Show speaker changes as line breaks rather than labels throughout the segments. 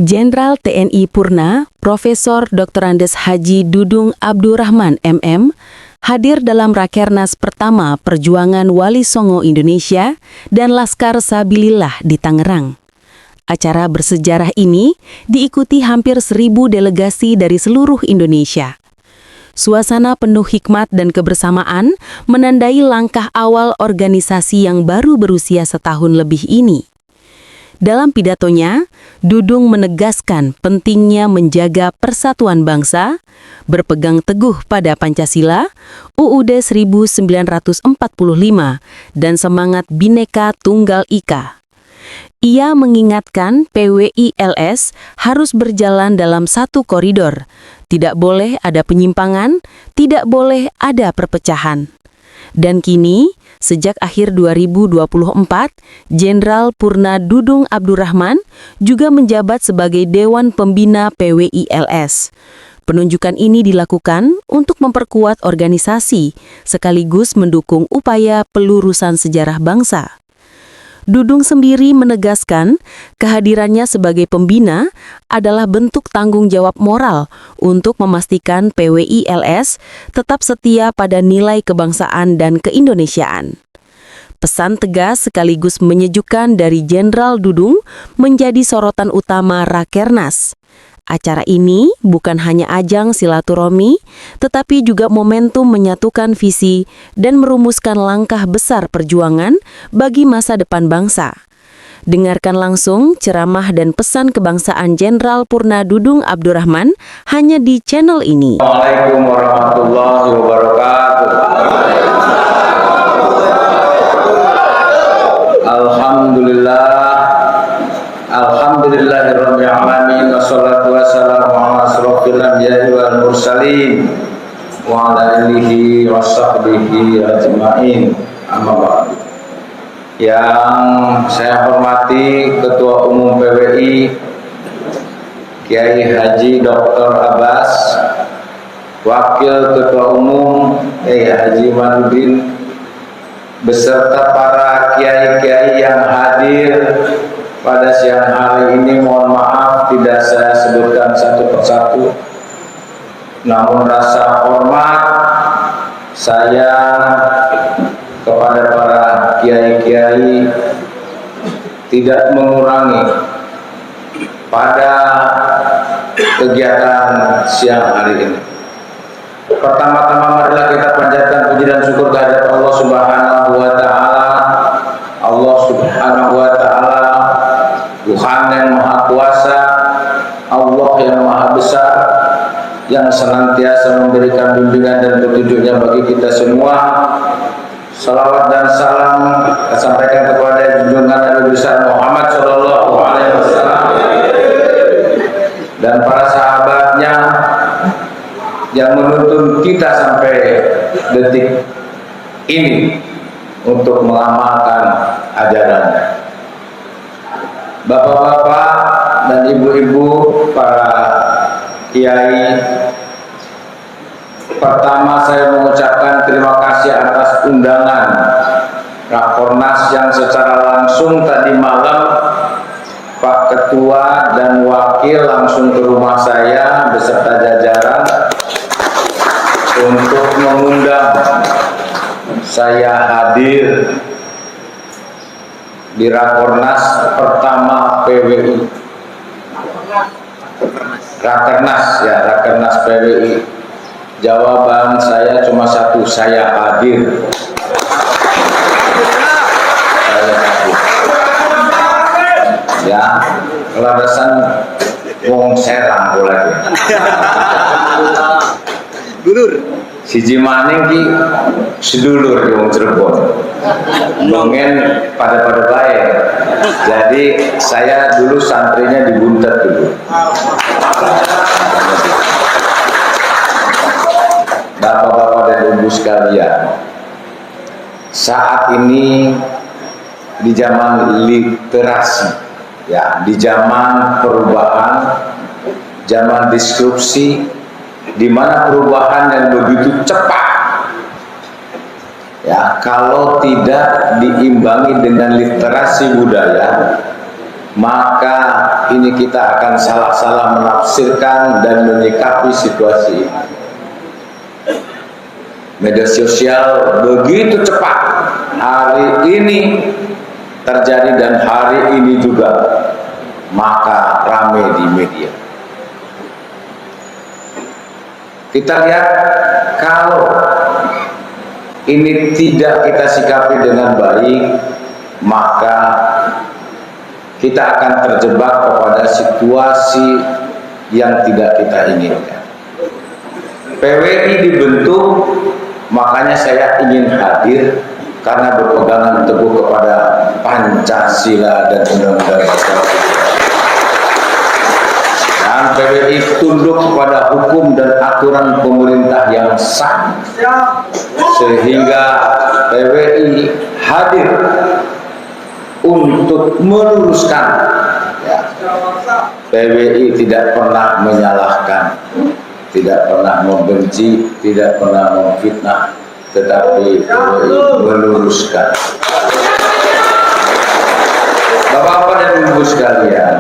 Jenderal TNI Purna, Profesor Dr. Andes Haji Dudung Abdurrahman MM, hadir dalam Rakernas pertama Perjuangan Wali Songo Indonesia dan Laskar Sabilillah di Tangerang. Acara bersejarah ini diikuti hampir 1.000 delegasi dari seluruh Indonesia. Suasana penuh hikmat dan kebersamaan menandai langkah awal organisasi yang baru berusia setahun lebih ini. Dalam pidatonya, Dudung menegaskan pentingnya menjaga persatuan bangsa, berpegang teguh pada Pancasila, UUD 1945, dan semangat Bhinneka Tunggal Ika. Ia mengingatkan PWI-LS harus berjalan dalam satu koridor, tidak boleh ada penyimpangan, tidak boleh ada perpecahan. Dan kini, sejak akhir 2024, Jenderal Purna Dudung Abdurrahman juga menjabat sebagai Dewan Pembina PWI-LS. Penunjukan ini dilakukan untuk memperkuat organisasi, sekaligus mendukung upaya pelurusan sejarah bangsa. Dudung sendiri menegaskan kehadirannya sebagai pembina adalah bentuk tanggung jawab moral untuk memastikan PWI-LS tetap setia pada nilai kebangsaan dan keindonesiaan. Pesan tegas sekaligus menyejukkan dari Jenderal Dudung menjadi sorotan utama Rakernas. Acara ini bukan hanya ajang silaturahmi, tetapi juga momentum menyatukan visi dan merumuskan langkah besar perjuangan bagi masa depan bangsa. Dengarkan langsung ceramah dan pesan kebangsaan Jenderal Purna Dudung Abdurrahman hanya di channel ini.
Assalamualaikum warahmatullahi wabarakatuh. Alhamdulillahirabbil alamin wassalatu wassalamu ala asrofil anbiya'i wal mursalin wa ala alihi washabbihi ajmain. Amma ba'du. Yang saya hormati Ketua Umum PWI Kiai Haji Dr. Abbas, Wakil Ketua Umum Haji Manudin, beserta para kiai-kiai yang hadir pada siang hari ini. Mohon maaf tidak saya sebutkan satu persatu, namun rasa hormat saya kepada para kiai-kiai tidak mengurangi pada kegiatan siang hari ini. Pertama-tama marilah kita panjatkan puji dan syukur kehadirat Allah Subhanahu wa taala. Allah Subhanahu wa taala Tuhan yang Maha Kuasa, Allah yang Maha Besar, yang senantiasa memberikan bimbingan dan petunjuknya bagi kita semua. Salawat dan salam disampaikan kepada junjungan Nabi besar Muhammad Shallallahu Alaihi Wasallam dan para sahabatnya yang menuntun kita sampai detik ini untuk mengamalkan ajarannya. Bapak-bapak dan ibu-ibu, para kiai, pertama saya mengucapkan terima kasih atas undangan Rakornas yang secara langsung tadi malam Pak Ketua dan Wakil langsung ke rumah saya beserta jajaran untuk mengundang saya hadir di Rakornas pertama PWI. Rakernas PWI. Jawaban saya cuma satu, saya hadir. Ya, keladasan wong Serang boleh. Dulur. Siji maning ki sedulur di wong Cirebon. Nongen pada baik. Jadi saya dulu santrinya di Buntet dulu. Bapak-bapak dan ibu sekalian, saat ini di zaman literasi, ya, di zaman perubahan, zaman disrupsi, di mana perubahan yang begitu cepat, ya, kalau tidak diimbangi dengan literasi budaya, maka ini kita akan salah-salah menafsirkan dan menyikapi situasi ini. Media sosial begitu cepat hari ini terjadi dan hari ini juga, maka rame di media. Kita lihat, kalau ini tidak kita sikapi dengan baik, maka kita akan terjebak kepada situasi yang tidak kita inginkan. PWI dibentuk, makanya saya ingin hadir karena berpegangan teguh kepada Pancasila dan Undang-Undang Dasar. Dan PWI tunduk kepada hukum dan aturan pemerintah yang sah, sehingga PWI hadir untuk meluruskan. PWI tidak pernah menyalahkan, tidak pernah membenci, tidak pernah memfitnah, tetapi PWI meluruskan. Bapak-bapak dan ibu sekalian,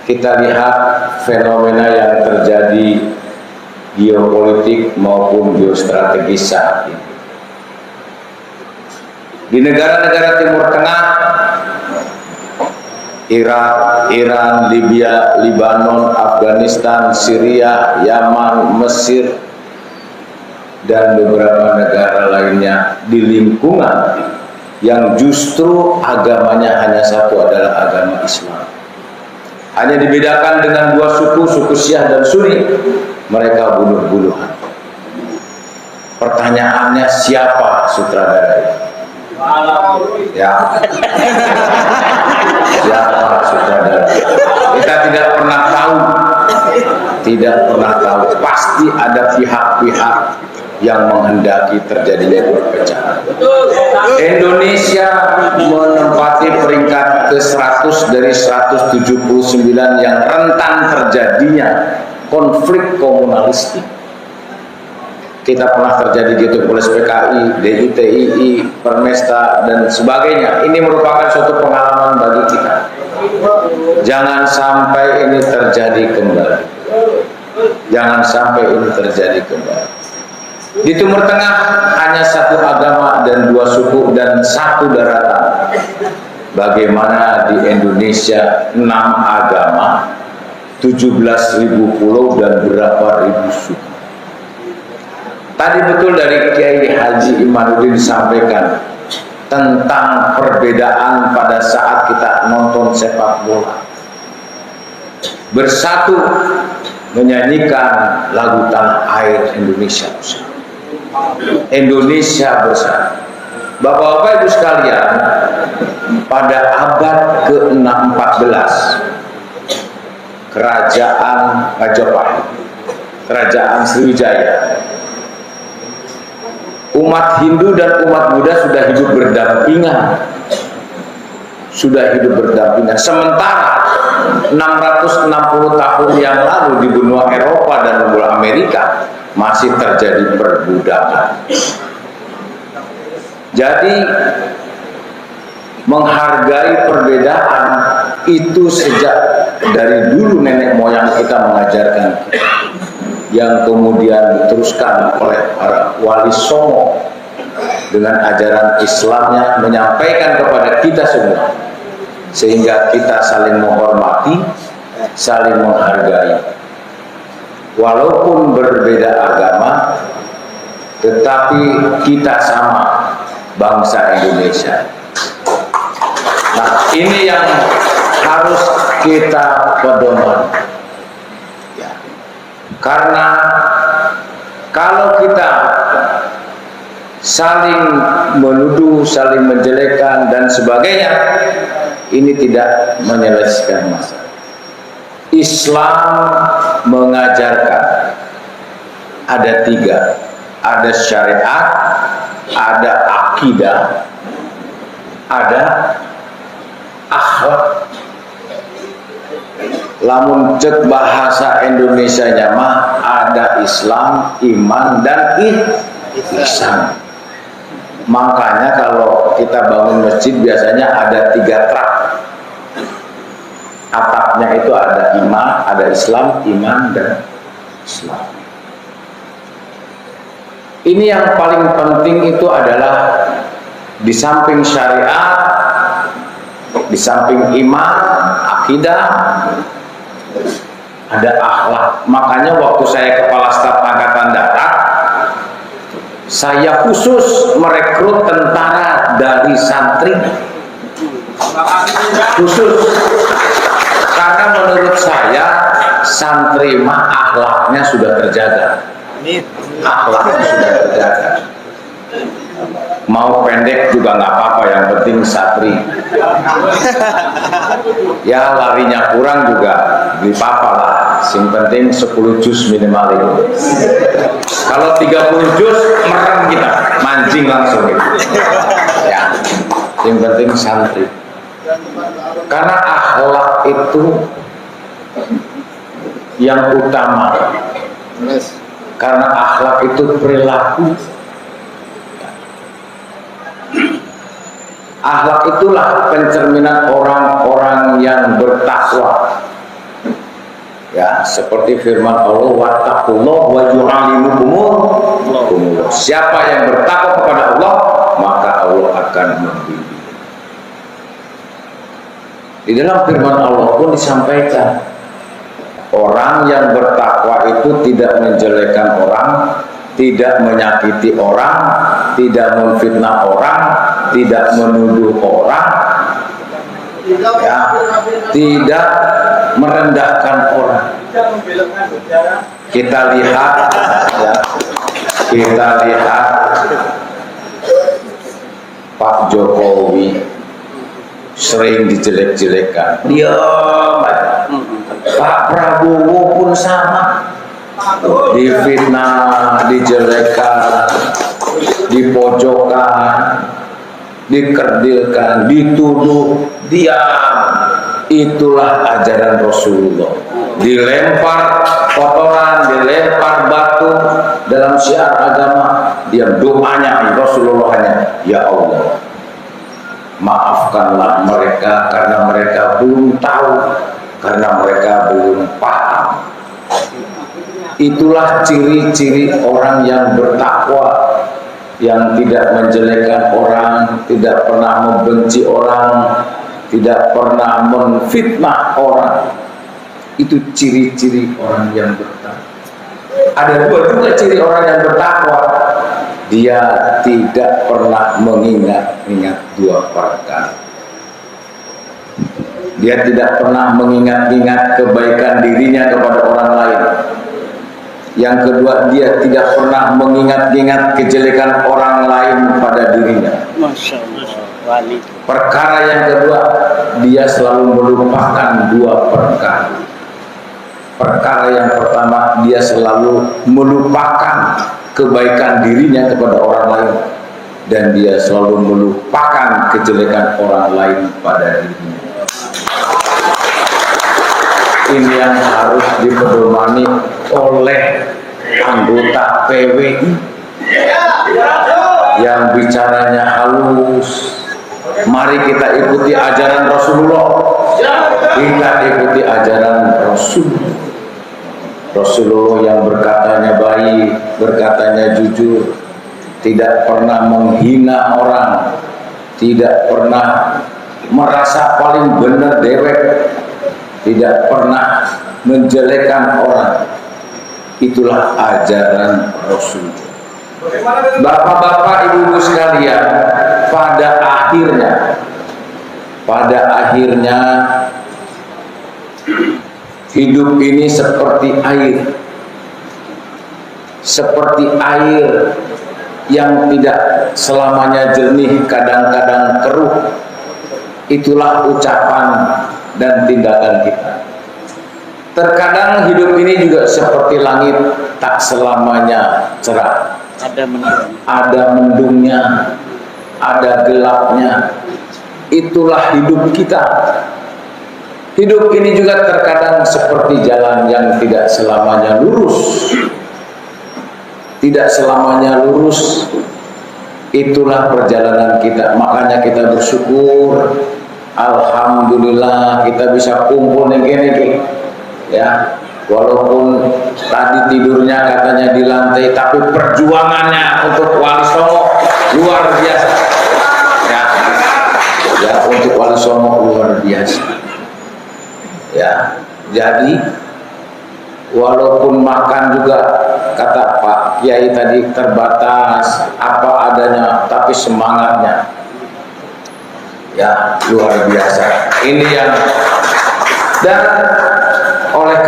kita lihat fenomena yang terjadi geopolitik maupun geostrategis saat ini. Di negara-negara Timur Tengah, Irak, Iran, Libya, Lebanon, Afghanistan, Syria, Yaman, Mesir, dan beberapa negara lainnya di lingkungan yang justru agamanya hanya satu, adalah agama Islam. Hanya dibedakan dengan dua suku, suku Syiah dan Sunni. Mereka bunuh-bunuhan. Pertanyaannya, siapa sutradara ini? Ya, siapa sutradara? Kita tidak pernah tahu, Pasti ada pihak-pihak yang menghendaki terjadinya perpecahan. Indonesia menempati peringkat ke-100 dari 179 yang rentan terjadinya konflik komunalistik. Kita pernah terjadi gitu, Polis PKI, DITII, Permesta, dan sebagainya. Ini merupakan suatu pengalaman bagi kita. Jangan sampai ini terjadi kembali. Jangan sampai ini terjadi kembali. Di Timur Tengah hanya satu agama dan dua suku dan satu daratan. Bagaimana di Indonesia 6 agama, 17.000 pulau dan berapa ribu suku. Tadi betul dari Kiai Haji Imanuddin disampaikan tentang perbedaan pada saat kita nonton sepak bola. Bersatu menyanyikan lagu tanah air Indonesia bersatu. Indonesia bersatu. Bapak-bapak ibu sekalian, pada abad ke-14 Kerajaan Majapahit, Kerajaan Sriwijaya, umat Hindu dan umat Buddha sudah hidup berdampingan. Sementara 660 tahun yang lalu di benua Eropa dan benua Amerika masih terjadi perbudakan. Jadi menghargai perbedaan itu sejak dari dulu nenek moyang kita mengajarkan, yang kemudian diteruskan oleh para wali songo dengan ajaran Islamnya menyampaikan kepada kita semua, sehingga kita saling menghormati, saling menghargai. Walaupun berbeda agama, tetapi kita sama, bangsa Indonesia. Nah, ini yang harus kita pedoman. Karena kalau kita saling menuduh, saling menjelekkan dan sebagainya, ini tidak menyelesaikan masalah. Islam mengajarkan ada 3, ada syariat, ada akidah, ada akhlak. Lamun cek bahasa Indonesianya mah ada Islam, iman, dan ihsan. Makanya kalau kita bangun masjid biasanya ada 3 trap. Atapnya itu ada iman, ada Islam, iman dan Islam. Ini yang paling penting itu adalah di samping syariat, di samping iman, akidah, ada akhlak. Makanya waktu saya kepala staf angkatan darat, saya khusus merekrut tentara dari santri, khusus karena menurut saya santri mah akhlaknya sudah terjaga, akhlaknya sudah terjaga. Mau pendek juga nggak apa-apa, yang penting santri. Ya larinya kurang juga di papa lah, yang penting 10 juz minimal itu. Kalau 30 juz merem kita, mancing langsung gitu. Ya, yang penting santri. Karena akhlak itu yang utama. Karena akhlak itu perilaku. Akhlak itulah pencerminan orang-orang yang bertakwa. Ya, seperti firman Allah, wattaqullah wa yu'allimukumullah. Siapa yang bertakwa kepada Allah, maka Allah akan membimbing. Di dalam firman Allah pun disampaikan, orang yang bertakwa itu tidak menjelekkan orang, tidak menyakiti orang, tidak memfitnah orang, tidak menuduh orang, ya, tidak merendahkan orang. Kita lihat, ya, kita lihat Pak Jokowi sering dijelek-jelekan, diam aja. Pak Prabowo pun sama, difitnah, dijelekan, dipojokkan, dikerdilkan, dituduh, diam. Itulah ajaran Rasulullah. Dilempar kotoran, dilempar batu dalam syiar agama, diam. Doanya Rasulullah hanya, ya Allah, maafkanlah mereka karena mereka belum tahu, karena mereka belum paham. Itulah ciri-ciri orang yang bertakwa, yang tidak menjelekkan orang, tidak pernah membenci orang, tidak pernah menfitnah orang. Itu ciri-ciri orang yang bertakwa. Ada dua juga ciri orang yang bertakwa. Dia tidak pernah mengingat-ingat dua perkara. Dia tidak pernah mengingat-ingat kebaikan dirinya kepada orang lain. Yang kedua, dia tidak pernah mengingat-ingat kejelekan orang lain pada dirinya. Perkara yang kedua, dia selalu melupakan dua perkara. Perkara yang pertama, dia selalu melupakan kebaikan dirinya kepada orang lain, dan dia selalu melupakan kejelekan orang lain pada dirinya. Ini yang harus dipedomani oleh anggota PWI yang bicaranya halus. Mari kita ikuti ajaran Rasulullah. Kita ikuti ajaran Rasulullah yang berkatanya baik, berkatanya jujur, tidak pernah menghina orang, tidak pernah merasa paling benar dewek, tidak pernah menjelekkan orang. Itulah ajaran Rasul. Bapak-bapak, ibu-ibu sekalian, pada akhirnya hidup ini seperti air yang tidak selamanya jernih, kadang-kadang keruh. Itulah ucapan dan tindakan kita. Terkadang hidup ini juga seperti langit, tak selamanya cerah. Ada mendungnya, ada gelapnya. Itulah hidup kita. Hidup ini juga terkadang seperti jalan yang tidak selamanya lurus. Tidak selamanya lurus. Itulah perjalanan kita. Makanya kita bersyukur alhamdulillah kita bisa kumpul nih, ya. Walaupun tadi tidurnya katanya di lantai, tapi perjuangannya untuk Wali Songo luar biasa. Ya untuk Wali Songo luar biasa. Ya, jadi walaupun makan juga kata Pak Kiai tadi terbatas apa adanya, tapi semangatnya ya luar biasa. Ini yang dan oleh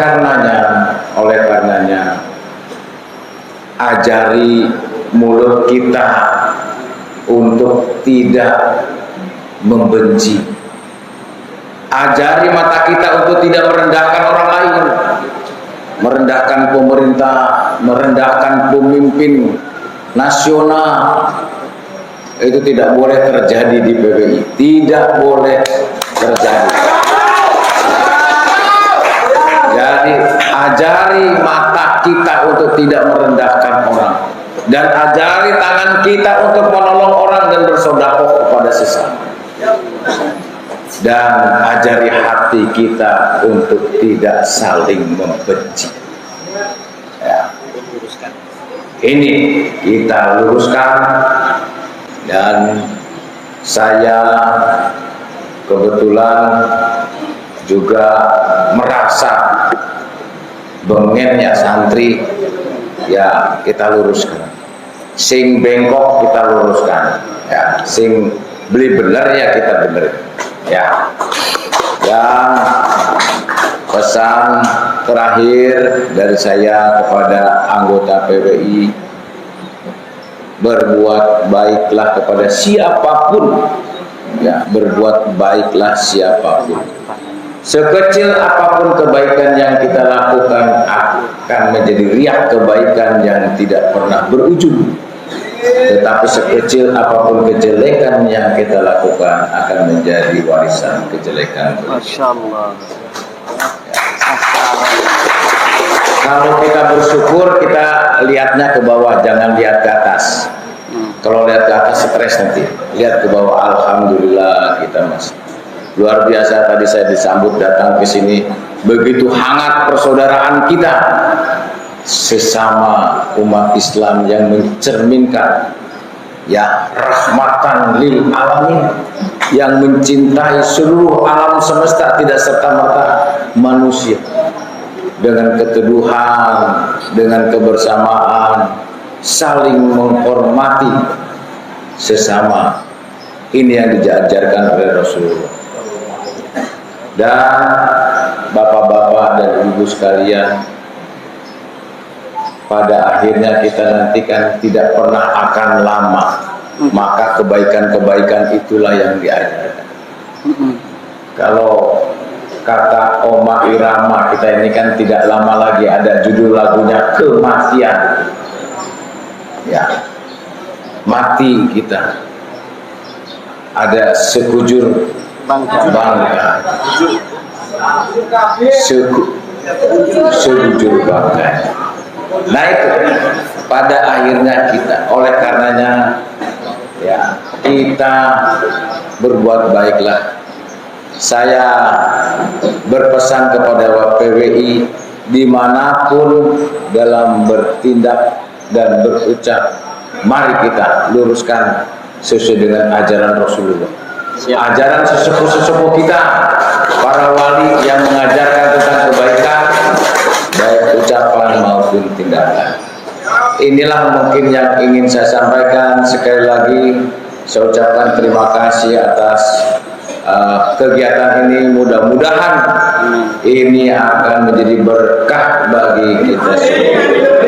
karenanya ajari mulut kita untuk tidak membenci, ajari mata kita untuk tidak merendahkan orang lain, merendahkan pemerintah, merendahkan pemimpin nasional. Itu tidak boleh terjadi di PBI, tidak boleh terjadi. Jadi ajari mata kita untuk tidak merendahkan orang, dan ajari tangan kita untuk menolong orang dan bersedekah kepada sesama, dan ajari hati kita untuk tidak saling membenci. Ya. Ini kita luruskan, dan saya kebetulan juga merasa bengennya santri, ya kita luruskan. Sing bengkok kita luruskan, ya. Sing beli bener ya kita bener, ya. Dan pesan terakhir dari saya kepada anggota PBI, berbuat baiklah kepada siapapun, ya, berbuat baiklah siapapun. Sekecil apapun kebaikan yang kita lakukan akan menjadi riak kebaikan yang tidak pernah berujung. Tetapi sekecil apapun kejelekan yang kita lakukan akan menjadi warisan kejelekan.
Masya Allah.
Kalau kita bersyukur, kita lihatnya ke bawah, jangan lihat ke atas. Kalau lihat ke atas stres nanti. Lihat ke bawah, alhamdulillah kita masih luar biasa. Tadi saya disambut datang ke sini, begitu hangat persaudaraan kita sesama umat Islam yang mencerminkan, ya, rahmatan lil alamin, yang mencintai seluruh alam semesta, tidak serta-merta manusia, dengan keteduhan, dengan kebersamaan, saling menghormati sesama. Ini yang diajarkan oleh Rasulullah. Dan bapak-bapak dan ibu sekalian, pada akhirnya kita nantikan tidak pernah akan lama, maka kebaikan-kebaikan itulah yang diajarkan. Kalau kata Oma Irama, kita ini kan tidak lama lagi ada judul lagunya Kematian, ya, mati kita, ada sekujur bangga, sekujur bangga. Nah itu pada akhirnya kita, oleh karenanya ya kita berbuat baiklah. Saya berpesan kepada PBI dimanapun dalam bertindak dan berucap, mari kita luruskan sesuai dengan ajaran Rasulullah. Ajaran sesepuh-sesepuh kita, para wali yang mengajarkan tentang kebaikan, baik ucapan maupun tindakan. Inilah mungkin yang ingin saya sampaikan. Sekali lagi saya ucapkan terima kasih atas kegiatan ini. Mudah-mudahan ini akan menjadi berkah bagi kita semua.